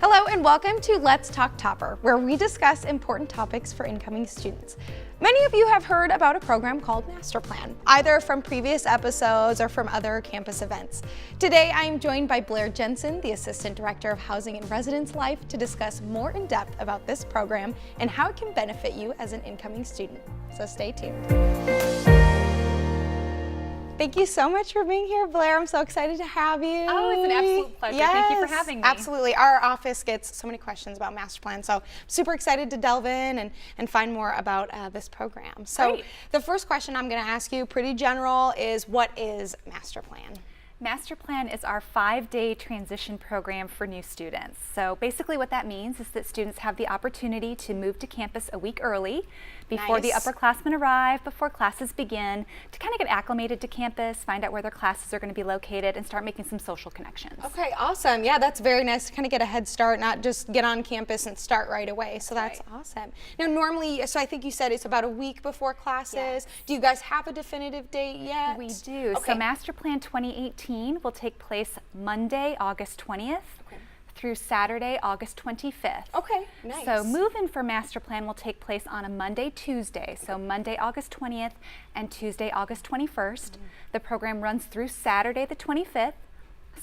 Hello and welcome to Let's Talk Topper, where we discuss important topics for incoming students. Many of you have heard about a program called Master Plan, either from previous episodes or from other campus events. Today I am joined by Blair Jensen, the Assistant Director of Housing and Residence Life, to discuss more in depth about this program and how it can benefit you as an incoming student. So stay tuned. Thank you so much for being here, Blair. I'm so excited to have you. Oh, it's an absolute pleasure. Yes, thank you for having me. Absolutely. Our office gets so many questions about Master Plan, so I'm super excited to delve in and find more about this program. So the first question I'm going to ask you, pretty general, is what is Master Plan? Master Plan is our 5-day transition program for new students. So basically what that means is that students have the opportunity to move to campus a week early before the upperclassmen arrive, before classes begin, to kind of get acclimated to campus, find out where their classes are going to be located, and start making some social connections. Okay, awesome. Yeah, that's very nice to kind of get a head start, not just get on campus and start right away. So that's awesome. Now normally, so I think you said it's about a week before classes. Yes. Do you guys have a definitive date yet? We do. So Master Plan 2018 will take place Monday, August 20th. Through Saturday, August 25th. Okay, nice. So move-in for Master Plan will take place on a Monday, Tuesday. So Monday, August 20th and Tuesday, August 21st. The program runs through Saturday the 25th.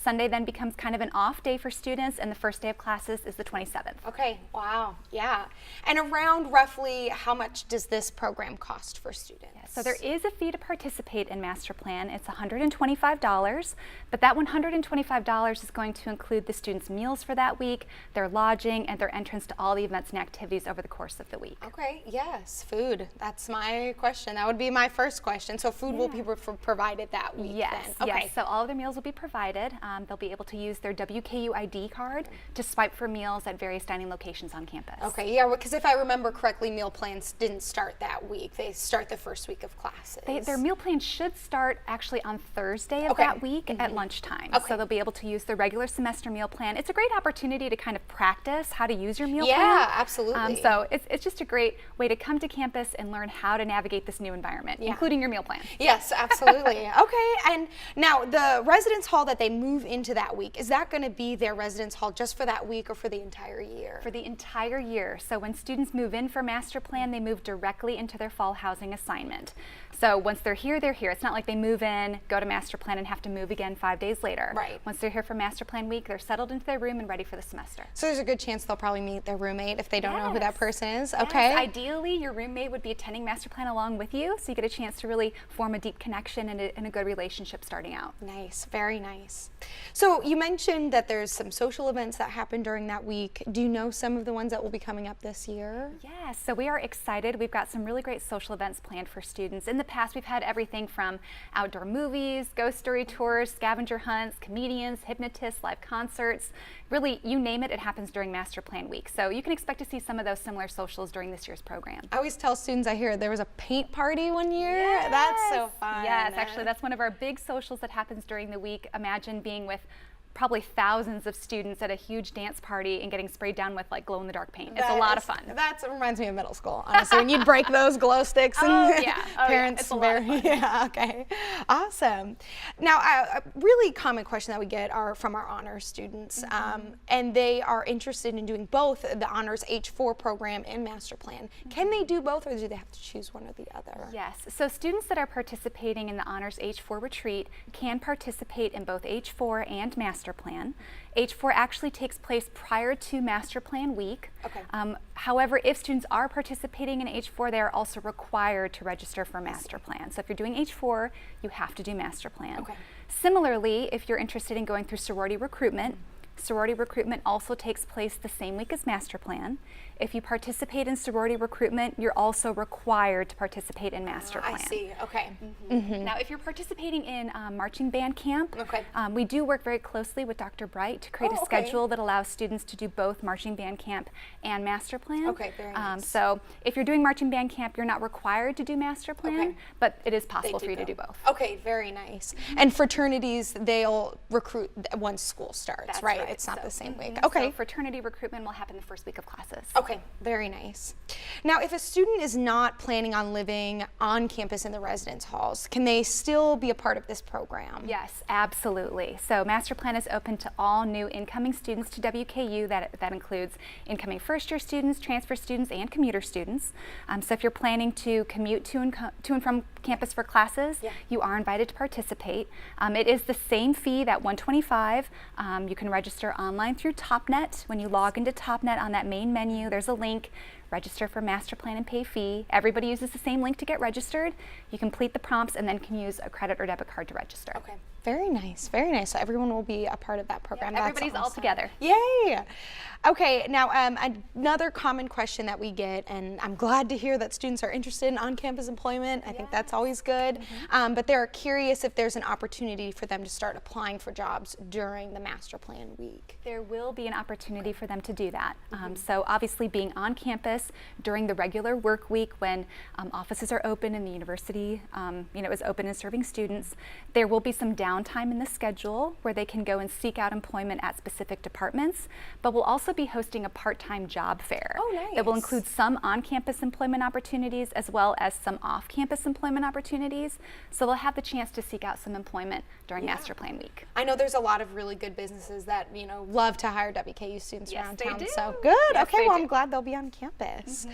Sunday then becomes kind of an off day for students, and the first day of classes is the 27th. Okay, wow, yeah. And around roughly how much does this program cost for students? Yeah, so there is a fee to participate in Master Plan. It's $125, but that $125 is going to include the students' meals for that week, their lodging, and their entrance to all the events and activities over the course of the week. Okay, yes, food. That's my question. That would be my first question. So food will be provided that week then? Yes, so all of their meals will be provided. They'll be able to use their WKU ID card to swipe for meals at various dining locations on campus. Okay, yeah, because if I remember correctly, meal plans didn't start that week. They start the first week of classes. Their meal plan should start actually on Thursday of that week at lunchtime. So they'll be able to use their regular semester meal plan. It's a great opportunity to kind of practice how to use your meal plan. Yeah, absolutely. So it's just a great way to come to campus and learn how to navigate this new environment, including your meal plan. Yes, absolutely. Okay, and now the residence hall that they move into that week, is that going to be their residence hall just for that week or for the entire year? For the entire year. So when students move in for Master Plan, they move directly into their fall housing assignment. So once they're here, they're here. It's not like they move in, go to Master Plan, and have to move again 5 days later. Right. Once they're here for Master Plan week, they're settled into their room and ready for the semester. So there's a good chance they'll probably meet their roommate if they don't know who that person is. Yes. Okay. Ideally, your roommate would be attending Master Plan along with you, so you get a chance to really form a deep connection and a good relationship starting out. Nice, very nice. So you mentioned that there's some social events that happen during that week. Do you know some of the ones that will be coming up this year? Yes, so we are excited. We've got some really great social events planned for students. In the past, we've had everything from outdoor movies, ghost story tours, scavenger hunts, comedians, hypnotists, live concerts. Really, you name it, it happens during Master Plan week. So you can expect to see some of those similar socials during this year's program. I always tell students I hear there was a paint party one year. Yes. That's so fun. Yes, actually that's one of our big socials that happens during the week. Imagine being with probably thousands of students at a huge dance party and getting sprayed down with like glow-in-the-dark paint. It's a lot of fun. That reminds me of middle school, honestly. When you'd break those glow sticks and parents it's a lot of fun. Yeah, okay. Awesome. Now, a really common question that we get are from our honors students, and they are interested in doing both the honors H4 program and Master Plan. Can they do both, or do they have to choose one or the other? Yes, so students that are participating in the honors H4 retreat can participate in both H4 and Master Plan. H4 actually takes place prior to Master Plan week. However, if students are participating in H4, they are also required to register for Master Plan. So if you're doing H4, you have to do Master Plan. Similarly, if you're interested in going through sorority recruitment also takes place the same week as Master Plan. If you participate in sorority recruitment, you're also required to participate in Master Plan. I see, okay. Now, if you're participating in marching band camp, we do work very closely with Dr. Bright to create a schedule that allows students to do both marching band camp and Master Plan. Okay, very nice. So if you're doing marching band camp, you're not required to do Master Plan, but it is possible for you to do both. Okay, very nice. And fraternities, they'll recruit once school starts, right? it's not the same week. So Okay. fraternity recruitment will happen the first week of classes. Okay, very nice. Now, if a student is not planning on living on campus in the residence halls, can they still be a part of this program? Yes, absolutely. So master plan is open to all new incoming students to WKU. That includes incoming first-year students, transfer students, and commuter students. So if you're planning to commute to and from campus for classes, you are invited to participate. It is the same fee, that $125. You can register online through TopNet. When you log into TopNet on that main menu, there's a link. Register for master plan and pay fee. Everybody uses the same link to get registered. You complete the prompts and then can use a credit or debit card to register. Okay, very nice, very nice. So everyone will be a part of that program. Yeah, everybody's all together. Yay! Okay, now another common question that we get, and I'm glad to hear that students are interested in on-campus employment. I think that's always good. But they're curious if there's an opportunity for them to start applying for jobs during the master plan week. There will be an opportunity for them to do that. So obviously being on campus during the regular work week when offices are open and the university is open and serving students, there will be some downtime in the schedule where they can go and seek out employment at specific departments, but we'll also be hosting a part-time job fair. Oh, nice. That will include some on-campus employment opportunities as well as some off-campus employment opportunities. So they'll have the chance to seek out some employment during master plan week. I know there's a lot of really good businesses that love to hire WKU students around town. They do. So good. Yes, okay, well, do. I'm glad they'll be on campus.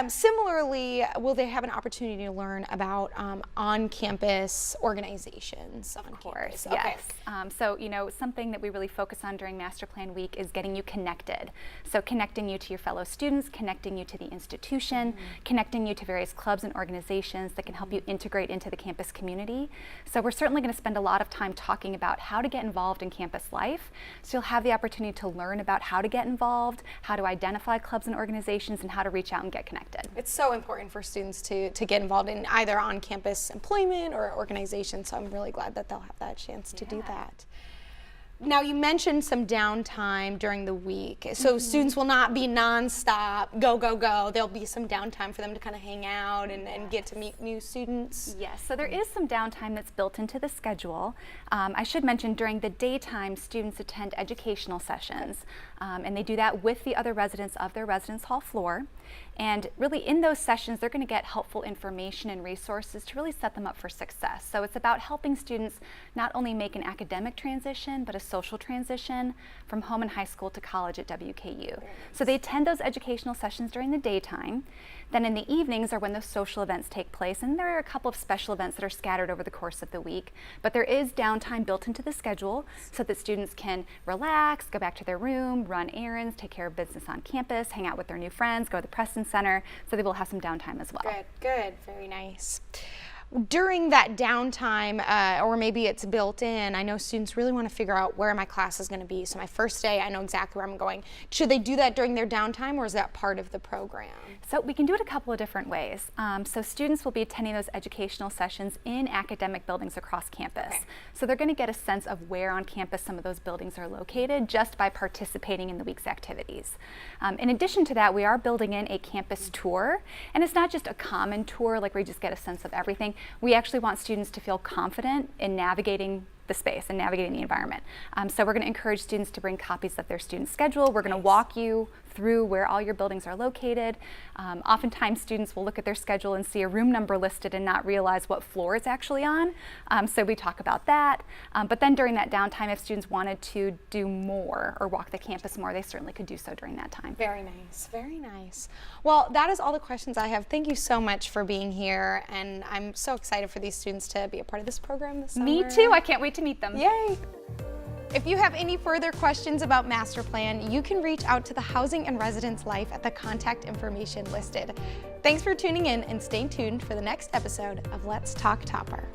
Similarly, will they have an opportunity to learn about on-campus organizations? Of course, yes. So, something that we really focus on during Master Plan Week is getting you connected. So connecting you to your fellow students, connecting you to the institution, connecting you to various clubs and organizations that can help you integrate into the campus community. So we're certainly going to spend a lot of time talking about how to get involved in campus life. So you'll have the opportunity to learn about how to get involved, how to identify clubs and organizations, and how to reach out and get connected. It's so important for students to get involved in either on-campus employment or organizations, so I'm really glad that they'll have that chance to do that. Now, you mentioned some downtime during the week, so students will not be nonstop, go, go, go. There'll be some downtime for them to kind of hang out and get to meet new students. Yes, so there is some downtime that's built into the schedule. I should mention during the daytime, students attend educational sessions, and they do that with the other residents of their residence hall floor. And really in those sessions, they're going to get helpful information and resources to really set them up for success. So it's about helping students not only make an academic transition, but a social transition from home and high school to college at WKU. So they attend those educational sessions during the daytime. Then in the evenings are when those social events take place, and there are a couple of special events that are scattered over the course of the week. But there is downtime built into the schedule so that students can relax, go back to their room, run errands, take care of business on campus, hang out with their new friends, go to the Preston Center, so they will have some downtime as well. Good, good, very nice. During that downtime, or maybe it's built in, I know students really want to figure out where my class is going to be. So my first day, I know exactly where I'm going. Should they do that during their downtime, or is that part of the program? So we can do it a couple of different ways. So students will be attending those educational sessions in academic buildings across campus. So they're going to get a sense of where on campus some of those buildings are located just by participating in the week's activities. In addition to that, we are building in a campus tour, and it's not just a common tour like where you just get a sense of everything. We actually want students to feel confident in navigating the space and navigating the environment. So we're going to encourage students to bring copies of their student schedule. We're going to walk you through where all your buildings are located. Oftentimes students will look at their schedule and see a room number listed and not realize what floor it's actually on. So we talk about that. But then during that downtime, if students wanted to do more or walk the campus more, they certainly could do so during that time. Very nice, very nice. Well, that is all the questions I have. Thank you so much for being here, and I'm so excited for these students to be a part of this program this summer. Me too, I can't wait to meet them. Yay! If you have any further questions about Master Plan, you can reach out to the Housing and Residence Life at the contact information listed. Thanks for tuning in, and stay tuned for the next episode of Let's Talk Topper.